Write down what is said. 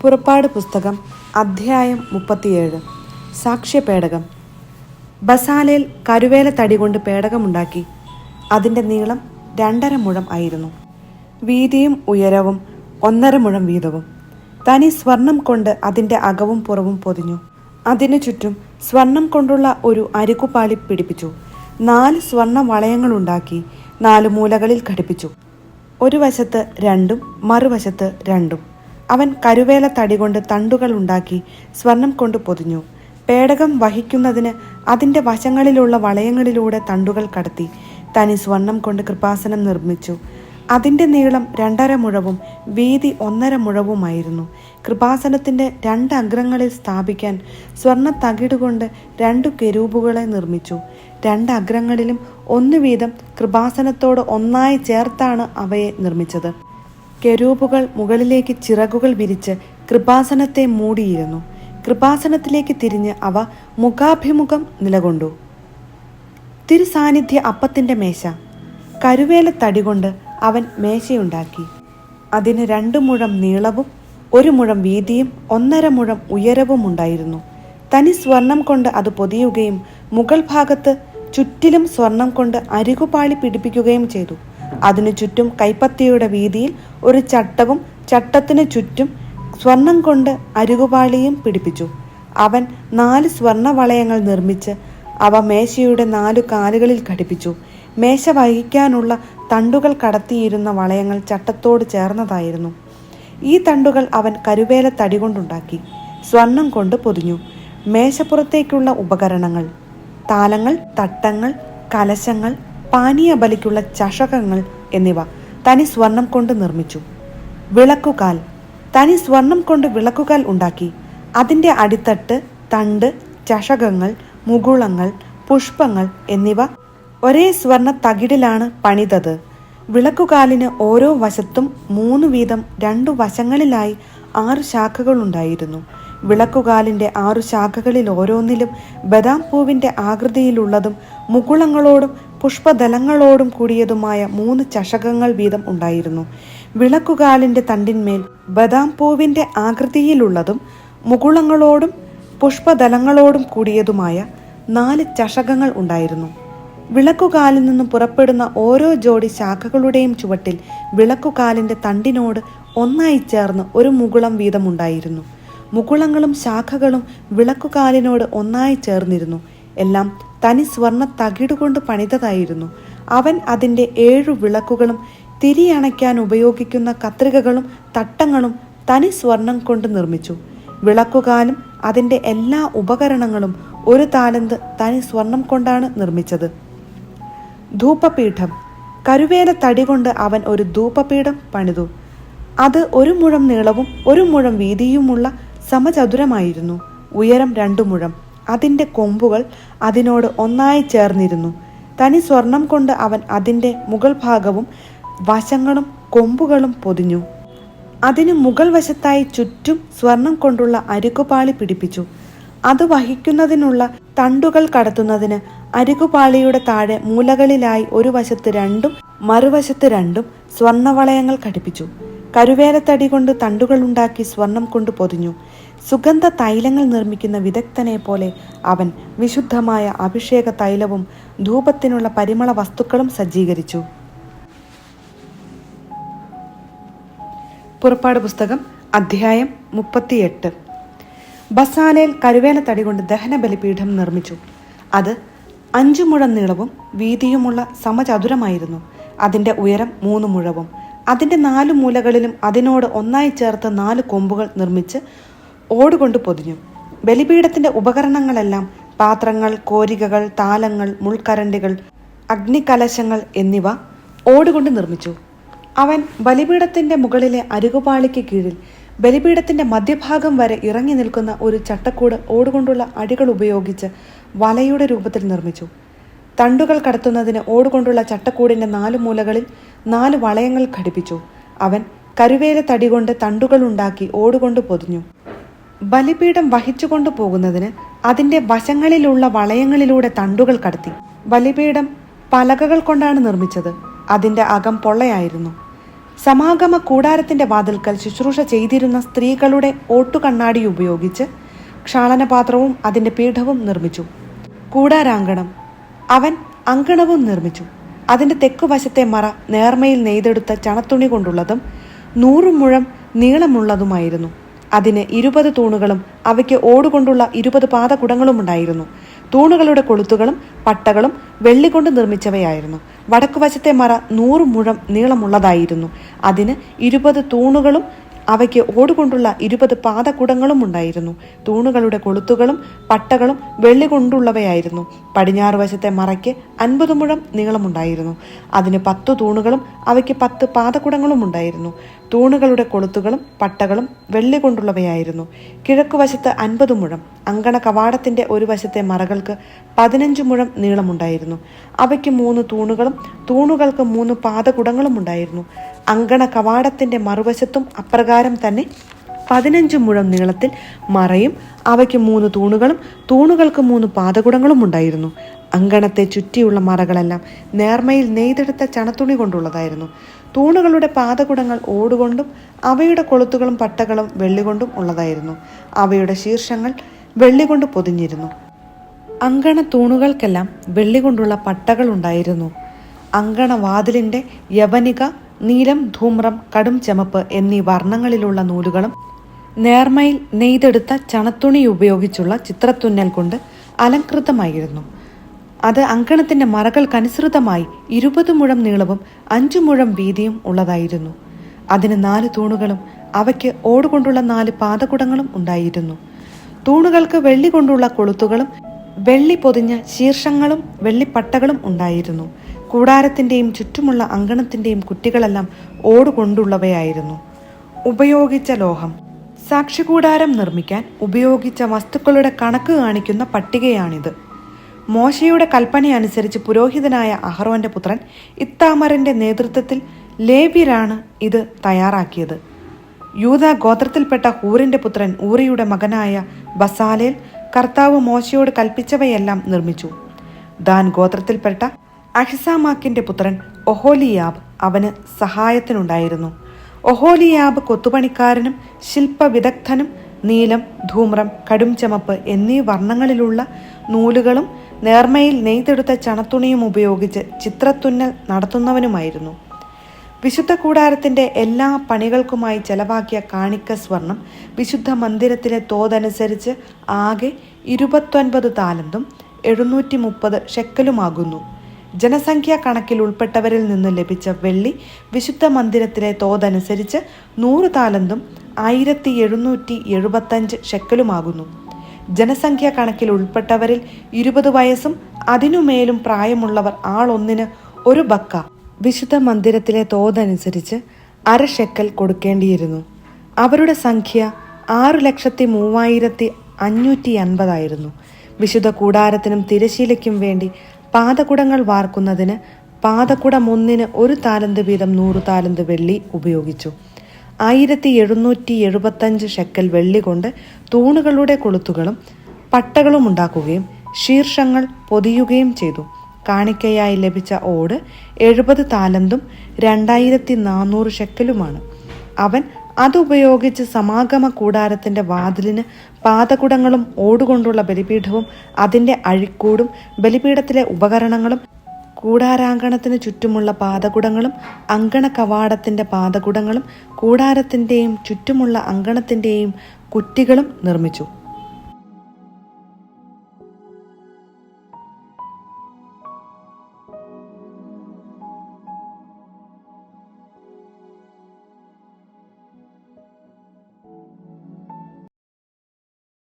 പുറപ്പാട് പുസ്തകം അധ്യായം 37. സാക്ഷ്യപേടകം. ബസാലേൽ കരുവേല തടി കൊണ്ട് പേടകമുണ്ടാക്കി. അതിൻ്റെ നീളം 2.5 മുഴം ആയിരുന്നു. വീതിയും ഉയരവും 1.5 മുഴം വീതവും. തനി സ്വർണം കൊണ്ട് അതിൻ്റെ അകവും പുറവും പൊതിഞ്ഞു. അതിനു ചുറ്റും സ്വർണം കൊണ്ടുള്ള ഒരു അരികുപാളി പിടിപ്പിച്ചു. 4 സ്വർണ്ണ വളയങ്ങളുണ്ടാക്കി 4 മൂലകളിൽ ഘടിപ്പിച്ചു. ഒരു വശത്ത് 2ഉം മറുവശത്ത് 2ഉം. അവൻ കരുവേല തടി കൊണ്ട് തണ്ടുകൾ ഉണ്ടാക്കി സ്വർണം കൊണ്ട് പൊതിഞ്ഞു. പേടകം വഹിക്കുന്നതിന് അതിൻ്റെ വശങ്ങളിലുള്ള വളയങ്ങളിലൂടെ തണ്ടുകൾ കടത്തി തനി സ്വർണം കൊണ്ട് കൃപാസനം നിർമ്മിച്ചു. അതിൻ്റെ നീളം 2.5 മുഴവും വീതി 1.5 മുഴവുമായിരുന്നു. കൃപാസനത്തിൻ്റെ 2 അഗ്രങ്ങളിൽ സ്ഥാപിക്കാൻ സ്വർണ്ണ തകിടുകൊണ്ട് 2 കെരൂബുകളെ നിർമ്മിച്ചു. 2 അഗ്രങ്ങളിലും 1 വീതം കൃപാസനത്തോട് ഒന്നായി ചേർത്താണ് അവയെ നിർമ്മിച്ചത്. കെരൂബുകൾ മുകളിലേക്ക് ചിറകുകൾ വിരിച്ച് കൃപാസനത്തെ മൂടിയിരുന്നു. കൃപാസനത്തിലേക്ക് തിരിഞ്ഞ് അവ മുഖാഭിമുഖം നിലകൊണ്ടു. തിരുസാന്നിധ്യ അപ്പത്തിൻ്റെ മേശ. കരുവേല തടി കൊണ്ട് അവൻ മേശയുണ്ടാക്കി. അതിന് 2 മുഴം നീളവും 1 മുഴം വീതിയും 1.5 മുഴം ഉയരവും ഉണ്ടായിരുന്നു. തനി സ്വർണം കൊണ്ട് അത് പൊതിയുകയും മുകൾ ഭാഗത്ത് ചുറ്റിലും സ്വർണം കൊണ്ട് അരികുപാളി പിടിപ്പിക്കുകയും ചെയ്തു. അതിനു ചുറ്റും കൈപ്പത്തിയുടെ വീതിയിൽ ഒരു ചട്ടവും ചട്ടത്തിനു ചുറ്റും സ്വർണം കൊണ്ട് അരികുപാളിയും പിടിപ്പിച്ചു. അവൻ 4 സ്വർണ്ണ വളയങ്ങൾ നിർമ്മിച്ച് അവ മേശയുടെ 4 കാലുകളിൽ ഘടിപ്പിച്ചു. മേശ വഹിക്കാനുള്ള തണ്ടുകൾ കടത്തിയിരുന്ന വളയങ്ങൾ ചട്ടത്തോട് ചേർന്നതായിരുന്നു. ഈ തണ്ടുകൾ അവൻ കരുവേല തടി കൊണ്ടുണ്ടാക്കി സ്വർണം കൊണ്ട് പൊതിഞ്ഞു. മേശപ്പുറത്തേക്കുള്ള ഉപകരണങ്ങൾ: താലങ്ങൾ, തട്ടങ്ങൾ, കലശങ്ങൾ, പാനീയ ബലിക്കുള്ള ചഷകങ്ങൾ എന്നിവ തനി സ്വർണം കൊണ്ട് നിർമ്മിച്ചു. വിളക്കുകാൽ. തനി സ്വർണം കൊണ്ട് വിളക്കുകാൽ ഉണ്ടാക്കി. അതിൻ്റെ അടിത്തട്ട്, തണ്ട്, ചഷകങ്ങൾ, മുകുളങ്ങൾ, പുഷ്പങ്ങൾ എന്നിവ ഒരേ സ്വർണ്ണ തകിടിലാണ് പണിതത്. വിളക്കുകാലിന് ഓരോ വശത്തും 3 വീതം 2 വശങ്ങളിലായി 6 ശാഖകളുണ്ടായിരുന്നു. വിളക്കുകാലിൻ്റെ 6 ശാഖകളിൽ ഓരോന്നിലും ബദാം പൂവിൻ്റെ ആകൃതിയിലുള്ളതും മുകുളങ്ങളോടും പുഷ്പദലങ്ങളോടും കൂടിയതുമായ 3 ചഷകങ്ങൾ വീതം ഉണ്ടായിരുന്നു. വിളക്കുകാലിൻ്റെ തണ്ടിന്മേൽ ബദാം പൂവിൻ്റെ ആകൃതിയിലുള്ളതും മുകുളങ്ങളോടും പുഷ്പദലങ്ങളോടും കൂടിയതുമായ 4 ചഷകങ്ങൾ ഉണ്ടായിരുന്നു. വിളക്കുകാലിൽ നിന്നും പുറപ്പെടുന്ന ഓരോ ജോഡി ശാഖകളുടെയും ചുവട്ടിൽ വിളക്കുകാലിൻ്റെ തണ്ടിനോട് ഒന്നായി ചേർന്ന് 1 മുകുളം വീതമുണ്ടായിരുന്നു. മുകുളങ്ങളും ശാഖകളും വിളക്കുകാലിനോട് ഒന്നായി ചേർന്നിരുന്നു. എല്ലാം തനി സ്വർണ്ണ തകിടുകൊണ്ട് പണിതതായിരുന്നു. അവൻ അതിൻ്റെ 7 വിളക്കുകളും തിരിയണയ്ക്കാൻ ഉപയോഗിക്കുന്ന കത്രികകളും തട്ടങ്ങളും തനി സ്വർണം കൊണ്ട് നിർമ്മിച്ചു. വിളക്കുകാലും അതിൻ്റെ എല്ലാ ഉപകരണങ്ങളും 1 താലന്ത് തനി സ്വർണം കൊണ്ടാണ് നിർമ്മിച്ചത്. ധൂപപീഠം. കരുവേല തടി കൊണ്ട് അവൻ ഒരു ധൂപപീഠം പണിതു. അത് 1 മുഴം നീളവും 1 മുഴം വീതിയുമുള്ള സമചതുരമായിരുന്നു. ഉയരം 2 മുഴം. അതിൻ്റെ കൊമ്പുകൾ അതിനോട് ഒന്നായി ചേർന്നിരുന്നു. തനി സ്വർണം കൊണ്ട് അവൻ അതിൻ്റെ മുകൾ ഭാഗവും വശങ്ങളും കൊമ്പുകളും പൊതിഞ്ഞു. അതിന് മുകൾ വശത്തായി ചുറ്റും സ്വർണം കൊണ്ടുള്ള അരികുപാളി പിടിപ്പിച്ചു. അത് വഹിക്കുന്നതിനുള്ള തണ്ടുകൾ കടത്തുന്നതിന് അരികുപാളിയുടെ താഴെ മൂലകളിലായി ഒരു വശത്ത് 2ഉം മറുവശത്ത് 2ഉം സ്വർണ്ണവളയങ്ങൾ ഘടിപ്പിച്ചു. കരുവേലത്തടി കൊണ്ട് തണ്ടുകളുണ്ടാക്കി സ്വർണം കൊണ്ട് പൊതിഞ്ഞു. സുഗന്ധ തൈലങ്ങൾ നിർമ്മിക്കുന്ന വിദഗ്ധനെ പോലെ അവൻ വിശുദ്ധമായ അഭിഷേക തൈലവും ധൂപത്തിനുള്ള പരിമള വസ്തുക്കളും സജ്ജീകരിച്ചു. പുറപ്പാട് പുസ്തകം അധ്യായം 38. ബസാലേൽ കരുവേല തടി കൊണ്ട് ദഹന ബലിപീഠം നിർമ്മിച്ചു. അത് 5 മുഴം നീളവും വീതിയുമുള്ള സമചതുരമായിരുന്നു. അതിൻ്റെ ഉയരം 3 മുഴവും. അതിൻ്റെ 4 മൂലകളിലും അതിനോട് ഒന്നായി ചേർത്ത് 4 കൊമ്പുകൾ നിർമ്മിച്ച് ഓടുകൊണ്ട് പൊതിഞ്ഞു. ബലിപീഠത്തിൻ്റെ ഉപകരണങ്ങളെല്ലാം പാത്രങ്ങൾ, കോരികകൾ, താലങ്ങൾ, മുൾക്കരണ്ടികൾ, അഗ്നികലശങ്ങൾ എന്നിവ ഓടുകൊണ്ട് നിർമ്മിച്ചു. അവൻ ബലിപീഠത്തിൻ്റെ മുകളിലെ അരികുപാളിക്ക് കീഴിൽ ബലിപീഠത്തിൻ്റെ മധ്യഭാഗം വരെ ഇറങ്ങി നിൽക്കുന്ന ഒരു ചട്ടക്കൂട് ഓടുകൊണ്ടുള്ള അടികൾ ഉപയോഗിച്ച് വലയുടെ രൂപത്തിൽ നിർമ്മിച്ചു. തണ്ടുകൾ കടത്തുന്നതിന് ഓടുകൊണ്ടുള്ള ചട്ടക്കൂടിൻ്റെ 4 മൂലകളിൽ 4 വളയങ്ങൾ ഘടിപ്പിച്ചു. അവൻ കരുവേല തടി കൊണ്ട് തണ്ടുകൾ ഉണ്ടാക്കി ഓടുകൊണ്ട് പൊതിഞ്ഞു. ബലിപീഠം വഹിച്ചുകൊണ്ടു പോകുന്നതിന് അതിൻ്റെ വശങ്ങളിലുള്ള വളയങ്ങളിലൂടെ തണ്ടുകൾ കടത്തി. ബലിപീഠം പലകകൾ കൊണ്ടാണ് നിർമ്മിച്ചത്. അതിൻ്റെ അകം പൊള്ളയായിരുന്നു. സമാഗമ കൂടാരത്തിന്റെ വാതിൽക്കൽ ശുശ്രൂഷ ചെയ്തിരുന്ന സ്ത്രീകളുടെ ഓട്ടുകണ്ണാടി ഉപയോഗിച്ച് ക്ഷാളനപാത്രവും അതിന്റെ പീഠവും നിർമ്മിച്ചു. കൂടാരാങ്കണം. അവൻ അങ്കണവും നിർമ്മിച്ചു. അതിന്റെ തെക്കുവശത്തെ മറ നേർമയിൽ നെയ്തെടുത്ത ചണത്തുണി കൊണ്ടുള്ളതും 100 മുഴം നീളമുള്ളതുമായിരുന്നു. അതിന് 20 തൂണുകളും അവയ്ക്ക് ഓടുകൊണ്ടുള്ള 20 പാദകുടങ്ങളും ഉണ്ടായിരുന്നു. തൂണുകളുടെ കൊളുത്തുകളും പട്ടകളും വെള്ളികൊണ്ട് നിർമ്മിച്ചവയായിരുന്നു. വടക്കുവശത്തെ മറ 100 മുഴം നീളമുള്ളതായിരുന്നു. അതിന് 20 തൂണുകളും അവയ്ക്ക് ഓടുകൊണ്ടുള്ള 20 പാദകുടങ്ങളും ഉണ്ടായിരുന്നു. തൂണുകളുടെ കൊളുത്തുകളും പട്ടകളും വെള്ളി കൊണ്ടുള്ളവയായിരുന്നു. പടിഞ്ഞാറ് വശത്തെ മറയ്ക്ക് 50 മുഴം നീളമുണ്ടായിരുന്നു. അതിന് 10 തൂണുകളും അവയ്ക്ക് 10 പാദകുടങ്ങളും ഉണ്ടായിരുന്നു. തൂണുകളുടെ കൊളുത്തുകളും പട്ടകളും വെള്ളി കൊണ്ടുള്ളവയായിരുന്നു. കിഴക്കുവശത്ത് 50 മുഴം. അങ്കണ കവാടത്തിന്റെ ഒരു വശത്തെ മറകൾക്ക് 15 മുഴം നീളമുണ്ടായിരുന്നു. അവയ്ക്ക് 3 തൂണുകളും തൂണുകൾക്ക് 3 പാദകുടങ്ങളും ഉണ്ടായിരുന്നു. അങ്കണ കവാടത്തിന്റെ മറുവശത്തും അപ്രകാരം തന്നെ 15 മുഴം നീളത്തിൽ മറയും അവയ്ക്ക് 3 തൂണുകളും തൂണുകൾക്ക് 3 പാദകുടങ്ങളും ഉണ്ടായിരുന്നു. അങ്കണത്തെ ചുറ്റിയുള്ള മറകളെല്ലാം നേർമയിൽ നെയ്തെടുത്ത ചണത്തുണി കൊണ്ടുള്ളതായിരുന്നു. തൂണുകളുടെ പാദകുടങ്ങൾ ഓടുകൊണ്ടും അവയുടെ കൊളുത്തുകളും പട്ടകളും വെള്ളികൊണ്ടും ഉള്ളതായിരുന്നു. അവയുടെ ശീർഷങ്ങൾ വെള്ളികൊണ്ട് പൊതിഞ്ഞിരുന്നു. അങ്കണ തൂണുകൾക്കെല്ലാം വെള്ളികൊണ്ടുള്ള പട്ടകൾ ഉണ്ടായിരുന്നു. അങ്കണ വാതിലിന്റെ യവനിക, നീലം, ധൂമ്രം, കടും ചമപ്പ് എന്നീ വർണ്ണങ്ങളിലുള്ള നൂലുകളും നേർമയിൽ നെയ്തെടുത്ത ചണത്തുണി ഉപയോഗിച്ചുള്ള ചിത്രത്തുന്നൽ കൊണ്ട് അലങ്കൃതമായിരുന്നു. അത് അങ്കണത്തിന്റെ മറകൾക്കനുസൃതമായി 20 മുഴം നീളവും 5 മുഴം വീതിയും ഉള്ളതായിരുന്നു. അതിന് 4 തൂണുകളും അവയ്ക്ക് ഓടുകൊണ്ടുള്ള 4 പാദകുടങ്ങളും ഉണ്ടായിരുന്നു. തൂണുകൾക്ക് വെള്ളി കൊണ്ടുള്ള കൊളുത്തുകളും വെള്ളി പൊതിഞ്ഞ ശീർഷങ്ങളും വെള്ളിപ്പട്ടകളും ഉണ്ടായിരുന്നു. കൂടാരത്തിന്റെയും ചുറ്റുമുള്ള അങ്കണത്തിന്റെയും കുറ്റികളെല്ലാം ഓടുകൊണ്ടുള്ളവയായിരുന്നു. ഉപയോഗിച്ച ലോഹം. സാക്ഷികൂടാരം നിർമ്മിക്കാൻ ഉപയോഗിച്ച വസ്തുക്കളുടെ കണക്ക് കാണിക്കുന്ന പട്ടികയാണിത്. മോശയുടെ കൽപ്പനയനുസരിച്ച് പുരോഹിതനായ അഹറോന്റെ പുത്രൻ ഇത്താമറിന്റെ നേതൃത്വത്തിൽ ലേവ്യരാണ് ഇത് തയ്യാറാക്കിയത്. യൂദാ ഗോത്രത്തിൽപ്പെട്ട ഹൂറിന്റെ പുത്രൻ ഊറിയുടെ മകനായ ബസാലേൽ കർത്താവ് മോശയോട് കൽപ്പിച്ചവയെല്ലാം നിർമ്മിച്ചു. ദാൻ ഗോത്രത്തിൽപ്പെട്ട അഹിസാമാക്കിന്റെ പുത്രൻ ഒഹോലിയാബ് അവന് സഹായത്തിനുണ്ടായിരുന്നു. ഒഹോലിയാബ് കൊത്തുപണിക്കാരനും ശില്പവിദഗ്ധനും നീലം, ധൂമ്രം, കടും ചമപ്പ് എന്നീ വർണ്ണങ്ങളിലുള്ള നൂലുകളും നേർമയിൽ നെയ്തെടുത്ത ചണത്തുണിയും ഉപയോഗിച്ച് ചിത്രത്തുന്നൽ നടത്തുന്നവനുമായിരുന്നു. വിശുദ്ധ കൂടാരത്തിന്റെ എല്ലാ പണികൾക്കുമായി ചെലവാക്കിയ കാണിക്ക സ്വർണം വിശുദ്ധ മന്ദിരത്തിലെ തോതനുസരിച്ച് ആകെ 29 താലന്തും 730 ഷെക്കലുമാകുന്നു. ജനസംഖ്യാ കണക്കിൽ ഉൾപ്പെട്ടവരിൽ നിന്ന് ലഭിച്ച വെള്ളി വിശുദ്ധ മന്ദിരത്തിലെ തോതനുസരിച്ച് 100 താലന്തും 1775 ഷെക്കലുമാകുന്നു. ജനസംഖ്യാ കണക്കിൽ ഉൾപ്പെട്ടവരിൽ 20 വയസ്സും അതിനുമേലും പ്രായമുള്ളവർ ആളൊന്നിന് 1 ബക്ക വിശുദ്ധ മന്ദിരത്തിലെ തോതനുസരിച്ച് 1/2 ഷെക്കൽ കൊടുക്കേണ്ടിയിരുന്നു. അവരുടെ സംഖ്യ 6,03,550 ആയിരുന്നു. വിശുദ്ധ കൂടാരത്തിനും തിരശീലയ്ക്കും വേണ്ടി പാദകുടങ്ങൾ വാർക്കുന്നതിന് പാദകുടം ഒന്നിന് 1 താലന്ത് വീതം 100 താലന്ത് വെള്ളി ഉപയോഗിച്ചു. 1775 ഷെക്കൽ വെള്ളി കൊണ്ട് തൂണുകളുടെ കൊളുത്തുകളും പട്ടകളും ഉണ്ടാക്കുകയും ശീർഷങ്ങൾ പൊതിയുകയും ചെയ്തു. കാണിക്കയായി ലഭിച്ച ഓട് 70 താലന്തും 2400 ഷെക്കലുമാണ്. അവൻ അതുപയോഗിച്ച് സമാഗമ കൂടാരത്തിന്റെ വാതിലിന് പാദകുടങ്ങളും ഓടുകൊണ്ടുള്ള ബലിപീഠവും അതിന്റെ അഴിക്കൂടും ബലിപീഠത്തിലെ ഉപകരണങ്ങളും കൂടാരാങ്കണത്തിന് ചുറ്റുമുള്ള പാദകുടങ്ങളും അങ്കണ കവാടത്തിന്റെ പാദകുടങ്ങളും കൂടാരത്തിന്റെയും ചുറ്റുമുള്ള അങ്കണത്തിന്റെയും കുറ്റികളും നിർമ്മിച്ചു.